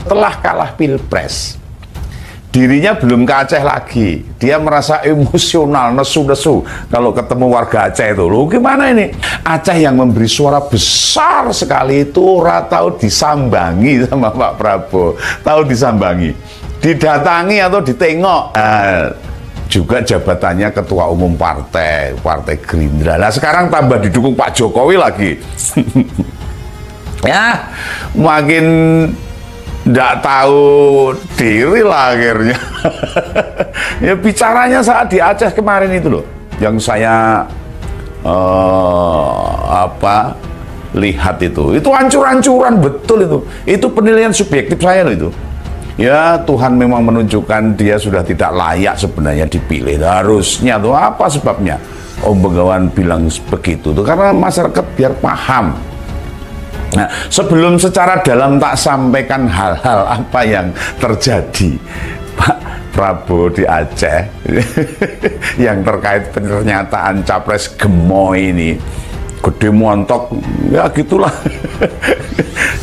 Setelah kalah pilpres, dirinya belum ke Aceh lagi. Dia merasa emosional, nesu-nesu kalau ketemu warga Aceh itu. Loh, gimana ini? Aceh yang memberi suara besar sekali itu tahu disambangi sama Pak Prabowo. Tahu disambangi. Didatangi atau ditengok. Juga jabatannya ketua umum partai Gerindra. Nah, sekarang tambah didukung Pak Jokowi lagi. Ya, makin nggak tahu diri lah akhirnya. Ya, bicaranya saat di Aceh kemarin itu loh, yang saya lihat itu hancur-hancuran betul itu penilaian subjektif saya loh itu. Ya, Tuhan memang menunjukkan dia sudah tidak layak sebenarnya dipilih. Harusnya tuh apa sebabnya? Om Begawan bilang begitu tuh karena masyarakat biar paham. Nah, sebelum secara dalam tak sampaikan hal-hal apa yang terjadi Pak Prabowo di Aceh yang terkait pernyataan capres gemoy ini, gede montok, ya gitulah.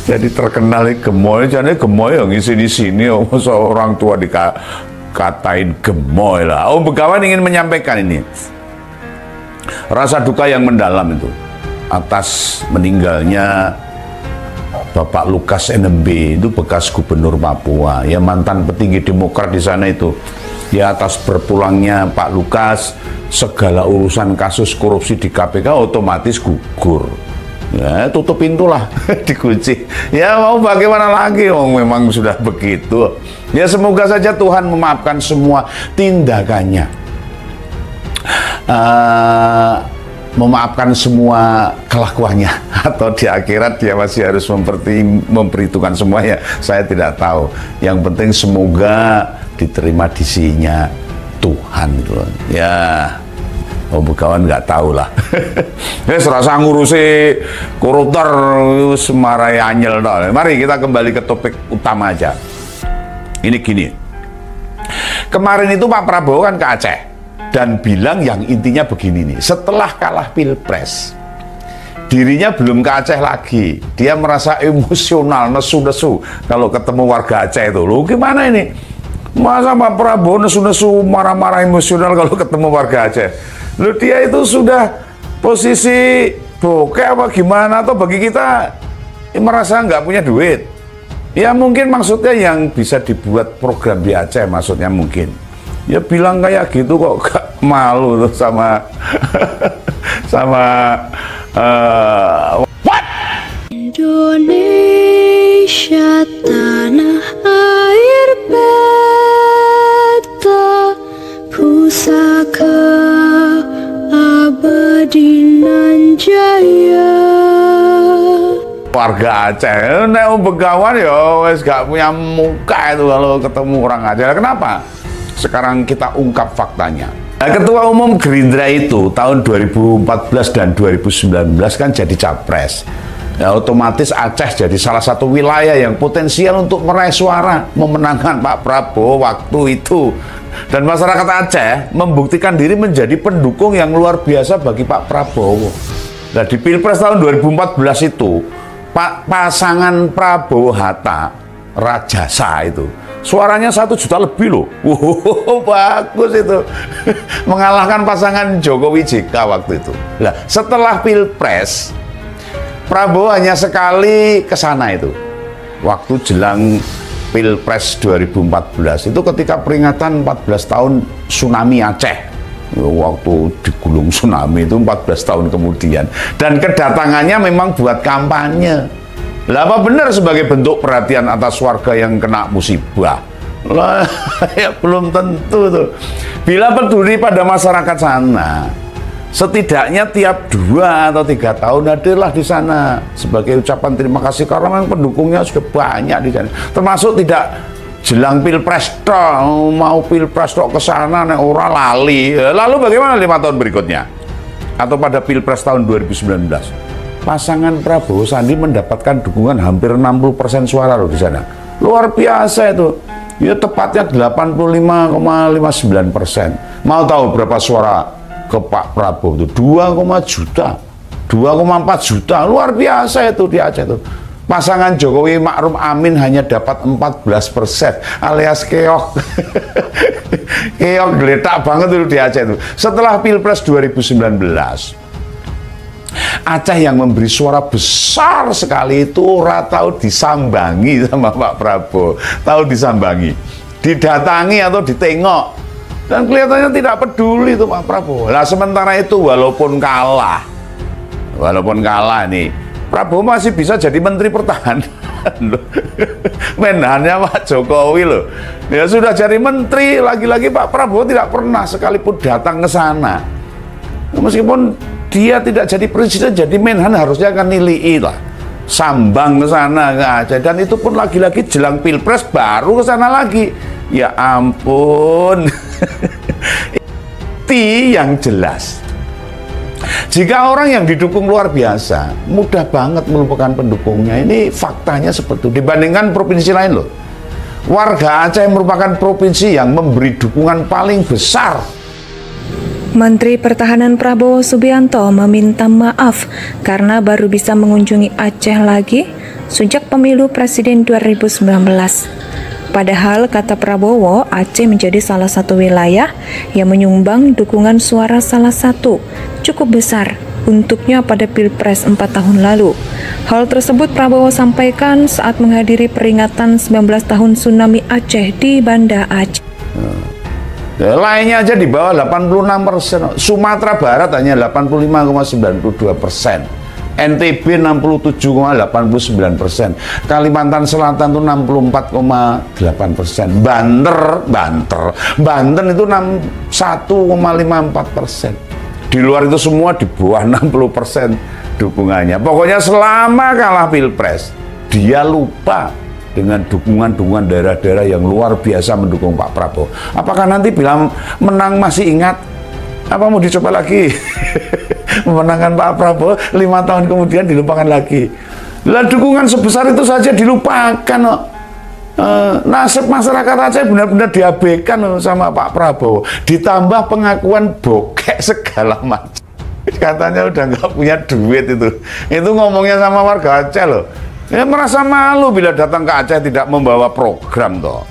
Jadi terkenal gemoy, jadi gemoy yang di sini seorang tua dikatain gemoy lah. Om Begawan ingin menyampaikan ini rasa duka yang mendalam itu atas meninggalnya Bapak Lukas NMB, itu bekas gubernur Papua, ya mantan petinggi Demokrat di sana itu. Ya, atas berpulangnya Pak Lukas, segala urusan kasus korupsi di KPK otomatis gugur. Ya, tutup pintu lah, dikunci. Ya, mau bagaimana lagi, memang sudah begitu. Ya, semoga saja Tuhan memaafkan semua tindakannya. Memaafkan semua kelakuannya, atau di akhirat dia masih harus memperhitungkan semuanya, saya tidak tahu. Yang penting semoga diterima di sisinya Tuhan gitu. Ya, Om Begawan nggak tahu lah. Serasa ngurusi koruptor semarai anyel. Mari kita kembali ke topik utama aja. Ini gini, kemarin itu Pak Prabowo kan ke Aceh dan bilang yang intinya begini nih, setelah kalah pilpres, dirinya belum ke Aceh lagi. Dia merasa emosional, nesu-nesu kalau ketemu warga Aceh itu. Loh, gimana ini? Masa Pak Prabowo nesu-nesu, marah-marah emosional kalau ketemu warga Aceh? Loh, dia itu sudah posisi bokeh apa gimana? Atau bagi kita merasa nggak punya duit? Ya mungkin maksudnya yang bisa dibuat program di Aceh, maksudnya mungkin. Ya bilang kayak gitu kok gak malu tuh sama what? Indonesia tanah air beta, pusaka abadi nan jaya. Warga Aceh, nek Om Begawan ya wes gak punya muka itu kalau ketemu orang Aceh. Kenapa? Sekarang kita ungkap faktanya. Nah, Ketua Umum Gerindra itu tahun 2014 dan 2019 kan jadi capres. Ya, otomatis Aceh jadi salah satu wilayah yang potensial untuk meraih suara memenangkan Pak Prabowo waktu itu. Dan masyarakat Aceh membuktikan diri menjadi pendukung yang luar biasa bagi Pak Prabowo. Nah, di Pilpres tahun 2014 itu, pasangan Prabowo Hatta Rajasa itu suaranya 1 juta lebih loh. Bagus itu. Mengalahkan pasangan Jokowi JK waktu itu. Nah, setelah Pilpres, Prabowo hanya sekali ke sana itu. Waktu jelang Pilpres 2014 itu ketika peringatan 14 tahun tsunami Aceh. Waktu digulung tsunami itu 14 tahun kemudian. Dan kedatangannya memang buat kampanye. Lah, apa benar sebagai bentuk perhatian atas warga yang kena musibah? Lah, ya belum tentu tuh. Bila peduli pada masyarakat sana, setidaknya tiap 2 atau 3 tahun hadirlah di sana sebagai ucapan terima kasih karena memang pendukungnya sudah banyak di sana. Termasuk tidak jelang Pilpres tok, mau Pilpres tok ke sana nek ora lali. Lalu bagaimana 5 tahun berikutnya? Atau pada Pilpres tahun 2019? Pasangan Prabowo Sandi mendapatkan dukungan hampir 60% suara loh di sana. Luar biasa itu. Ya tepatnya 85,59%. Mau tahu berapa suara ke Pak Prabowo itu? 2,4 juta. Luar biasa itu di Aceh itu. Pasangan Jokowi Ma'ruf Amin hanya dapat 14%, alias keok. Keok geletak banget itu di Aceh itu. Setelah Pilpres 2019, Aceh yang memberi suara besar sekali itu ora tahu disambangi sama Pak Prabowo, tahu disambangi, didatangi atau ditengok, dan kelihatannya tidak peduli itu Pak Prabowo. Nah sementara itu walaupun kalah nih, Prabowo masih bisa jadi Menteri Pertahanan. Menhannya Pak Jokowi loh, ya sudah jadi menteri, lagi-lagi Pak Prabowo tidak pernah sekalipun datang ke sana. Meskipun dia tidak jadi presiden, jadi Menhan harusnya akan nilai lah, sambang ke sana ke Aceh, dan itu pun lagi-lagi jelang Pilpres baru ke sana lagi. Ya ampun. Yang jelas, jika orang yang didukung luar biasa, mudah banget melupakan pendukungnya. Ini faktanya seperti itu. Dibandingkan provinsi lain loh, warga Aceh merupakan provinsi yang memberi dukungan paling besar. Menteri Pertahanan Prabowo Subianto meminta maaf karena baru bisa mengunjungi Aceh lagi sejak pemilu presiden 2019. Padahal, kata Prabowo, Aceh menjadi salah satu wilayah yang menyumbang dukungan suara salah satu cukup besar untuknya pada Pilpres 4 tahun lalu. Hal tersebut Prabowo sampaikan saat menghadiri peringatan 19 tahun tsunami Aceh di Banda Aceh. Lainnya aja di bawah 86%, Sumatera Barat hanya 85,92%, NTB 67,89%, Kalimantan Selatan itu 64,8%, Banten itu 61,54%. Di luar itu semua di bawah 60% dukungannya. Pokoknya selama kalah Pilpres, dia lupa dengan dukungan-dukungan daerah-daerah yang luar biasa mendukung Pak Prabowo. Apakah nanti bilang menang masih ingat? Apa mau dicoba lagi? Memenangkan Pak Prabowo 5 tahun kemudian dilupakan lagi. Lah dukungan sebesar itu saja dilupakan. Nasib masyarakat Aceh benar-benar diabaikan sama Pak Prabowo. Ditambah pengakuan bokek segala macam. Katanya udah nggak punya duit itu. Itu ngomongnya sama warga Aceh loh. Ya merasa malu bila datang ke Aceh tidak membawa program toh.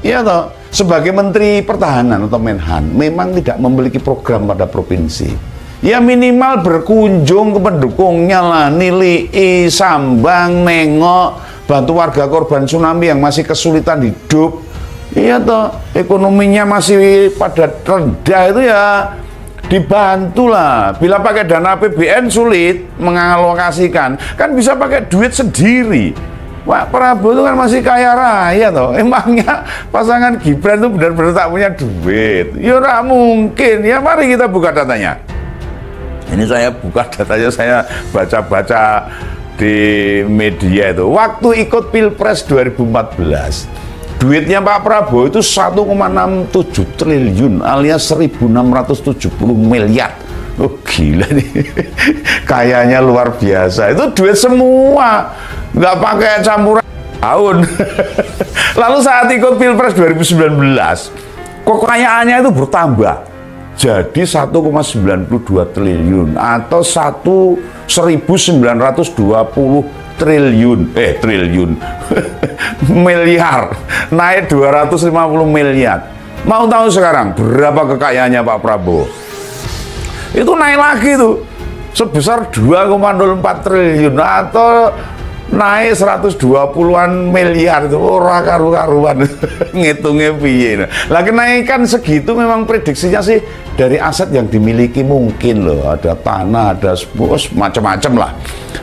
Iya toh. Sebagai Menteri Pertahanan atau Menhan memang tidak memiliki program pada provinsi. Ya minimal berkunjung ke pendukungnya lah, nilai, sambang, nengok, bantu warga korban tsunami yang masih kesulitan hidup. Iya toh, ekonominya masih pada rendah itu ya dibantulah. Bila pakai dana APBN sulit mengalokasikan, kan bisa pakai duit sendiri. Pak Prabowo itu kan masih kaya raya toh. Emangnya pasangan Gibran itu benar-benar tak punya duit? Ya ora mungkin. Ya mari kita buka datanya. Ini saya buka datanya, saya baca-baca di media itu. Waktu ikut Pilpres 2014, duitnya Pak Prabowo itu 1,67 triliun alias 1.670 miliar. Oh gila nih. Kayaknya luar biasa. Itu duit semua, nggak pakai campuran tahun. Lalu saat ikut Pilpres 2019, kekayaannya itu bertambah jadi 1,92 triliun atau 1.920 triliun miliar, naik 250 miliar. Mau tahu sekarang berapa kekayaannya Pak Prabowo? Itu naik lagi tuh sebesar 2,04 triliun atau naik 120-an miliar. Itu ora karu-karuan. Ngitungnya piye. Lah kenaikan segitu memang prediksinya sih dari aset yang dimiliki mungkin loh, ada tanah, ada macam-macam lah.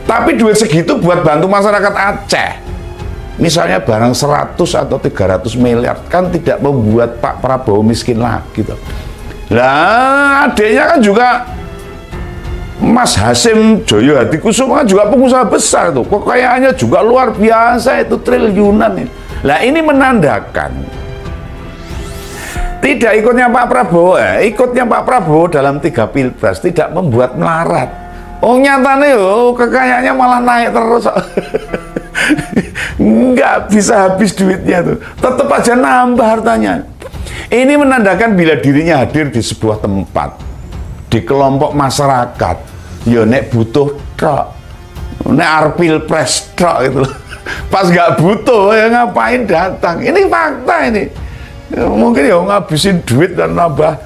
Tapi duit segitu buat bantu masyarakat Aceh, misalnya barang 100 atau 300 miliar, kan tidak membuat Pak Prabowo miskin lagi tuh. Lah adiknya kan juga Mas Hasim Joyo Hadikusuma kan juga pengusaha besar tuh, kekayaannya juga luar biasa, itu triliunan. Lah ini menandakan tidak ikutnya Pak Prabowo, ikutnya Pak Prabowo dalam 3 Pilpres tidak membuat melarat. Oh nyatanya kekayaannya malah naik terus. Nggak bisa habis duitnya tuh, tetap aja nambah hartanya. Ini menandakan bila dirinya hadir di sebuah tempat, di kelompok masyarakat, ya nek butuh tok. Nek arpil pres tok gitu loh. Pas nggak butuh ya ngapain datang. Ini fakta ini. Mungkin ya ngabisin duit dan nambah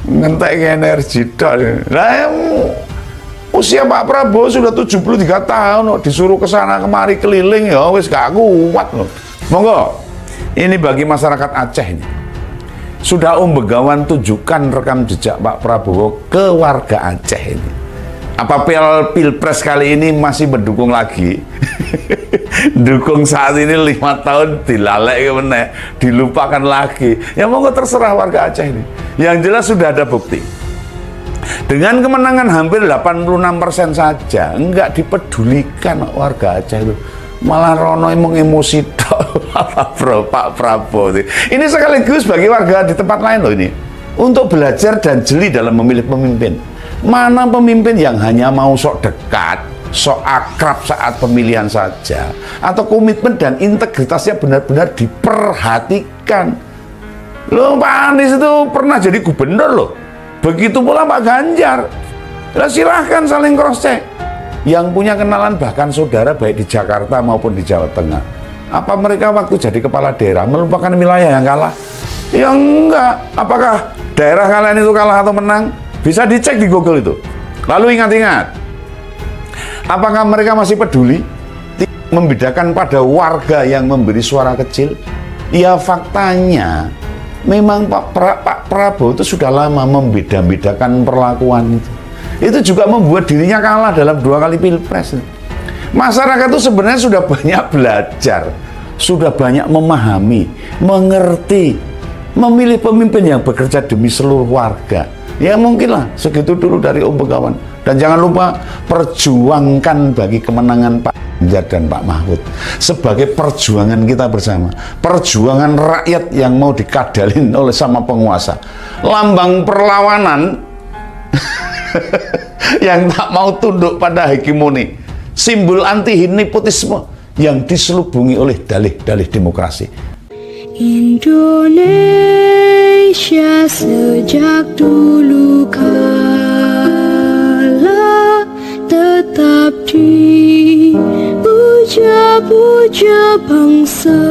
ngentek energi tok. Nah, usia Pak Prabowo sudah 73 tahun loh, disuruh ke sana kemari keliling ya wis gak kuat loh. Monggo. Ini bagi masyarakat Aceh ini. Sudah Begawan tunjukkan rekam jejak Pak Prabowo ke warga Aceh ini. Apa pilpres kali ini masih mendukung lagi? Dukung saat ini 5 tahun dilalek meneh, dilupakan lagi. Ya monggo terserah warga Aceh ini. Yang jelas sudah ada bukti. Dengan kemenangan hampir 86% saja, enggak dipedulikan warga Aceh itu. Malah rono emang emosi Pak Prabowo. Ini sekaligus bagi warga di tempat lain loh ini. Untuk belajar dan jeli dalam memilih pemimpin. Mana pemimpin yang hanya mau sok dekat, sok akrab saat pemilihan saja, atau komitmen dan integritasnya benar-benar diperhatikan. Loh, Pak Anies itu pernah jadi gubernur loh. Begitu pula Pak Ganjar. Lah silahkan saling cross check. Yang punya kenalan bahkan saudara baik di Jakarta maupun di Jawa Tengah. Apa mereka waktu jadi kepala daerah melupakan wilayah yang kalah? Ya enggak. Apakah daerah kalian itu kalah atau menang? Bisa dicek di Google itu. Lalu ingat-ingat, apakah mereka masih peduli membedakan pada warga yang memberi suara kecil? Ya faktanya, memang Pak Prabowo itu sudah lama membeda-bedakan perlakuan itu. Itu juga membuat dirinya kalah dalam 2 kali pilpres. Masyarakat itu sebenarnya sudah banyak belajar, sudah banyak memahami, mengerti, memilih pemimpin yang bekerja demi seluruh warga. Ya mungkinlah segitu dulu dari Begawan. Dan jangan lupa perjuangkan bagi kemenangan Pak Ganjar dan Pak Mahfud sebagai perjuangan kita bersama, perjuangan rakyat yang mau dikadalin oleh sama penguasa, lambang perlawanan yang tak mau tunduk pada hegemoni, simbol anti nepotisme yang diselubungi oleh dalih-dalih demokrasi. Indonesia sejak dulu kala tetap dipuja-puja bangsa.